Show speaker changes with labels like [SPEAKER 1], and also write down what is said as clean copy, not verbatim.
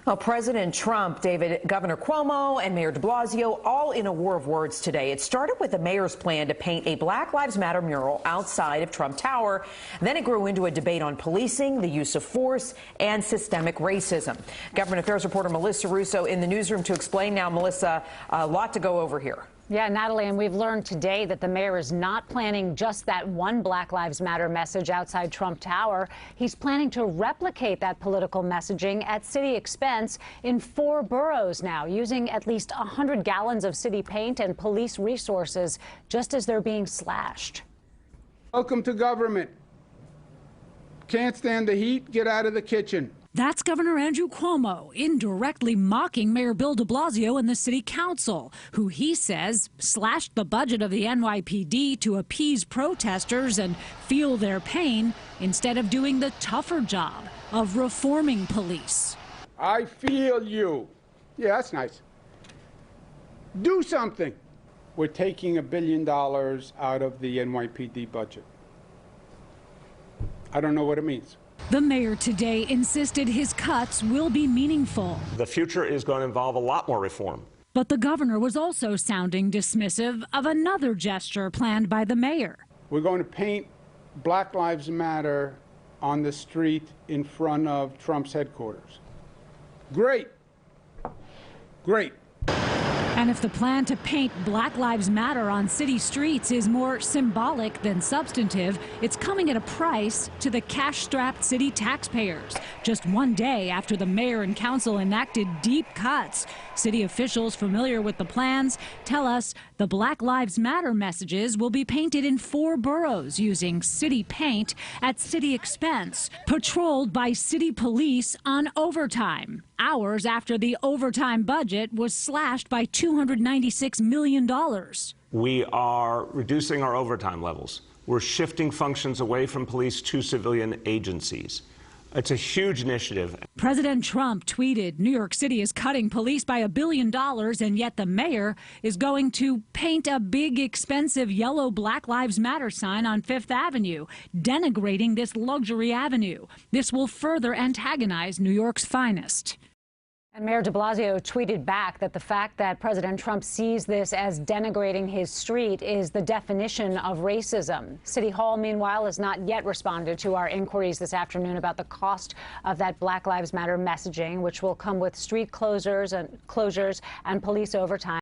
[SPEAKER 1] Well, President Trump, Governor Cuomo, and Mayor de Blasio all in a war of words today. It started with the mayor's plan to paint a Black Lives Matter mural outside of Trump Tower. Then it grew into a debate on policing, the use of force, and systemic racism. Government Affairs reporter Melissa Russo in the newsroom to explain now. Melissa, a lot to go over here.
[SPEAKER 2] Yeah, Natalie, and we've learned today that the mayor is not planning just that one Black Lives Matter message outside Trump Tower. He's planning to replicate that political messaging at city expense in 4 boroughs now, using at least 100 gallons of city paint and police resources just as they're being slashed.
[SPEAKER 3] Welcome to government. Can't stand the heat? Get out of the kitchen.
[SPEAKER 4] That's Governor Andrew Cuomo indirectly mocking Mayor Bill de Blasio and the city council, who he says slashed the budget of the NYPD to appease protesters and feel their pain instead of doing the tougher job of reforming police.
[SPEAKER 3] I feel you. Yeah, that's nice. Do something. We're taking $1 billion out of the NYPD budget. I don't know what it means.
[SPEAKER 4] The mayor today insisted his cuts will be meaningful.
[SPEAKER 5] The future is going to involve a lot more reform.
[SPEAKER 4] But the governor was also sounding dismissive of another gesture planned by the mayor.
[SPEAKER 3] We're going to paint Black Lives Matter on the street in front of Trump's headquarters. Great. Great.
[SPEAKER 4] And if the plan to paint Black Lives Matter on city streets is more symbolic than substantive, it's coming at a price to the cash-strapped city taxpayers. Just one day after the mayor and council enacted deep cuts, city officials familiar with the plans tell us the Black Lives Matter messages will be painted in 4 boroughs using city paint at city expense, patrolled by city police on overtime, hours after the overtime budget was slashed by $296 million.
[SPEAKER 5] We are reducing our overtime levels. We're shifting functions away from police to civilian agencies. It's a huge initiative.
[SPEAKER 4] President Trump tweeted New York City is cutting police by $1 billion, and yet the mayor is going to paint a big, expensive yellow Black Lives Matter sign on 5th Avenue, denigrating this luxury avenue. This will further antagonize New York's finest.
[SPEAKER 2] And Mayor de Blasio tweeted back that the fact that President Trump sees this as denigrating his street is the definition of racism. City Hall, meanwhile, has not yet responded to our inquiries this afternoon about the cost of that Black Lives Matter messaging, which will come with street closures and police overtime.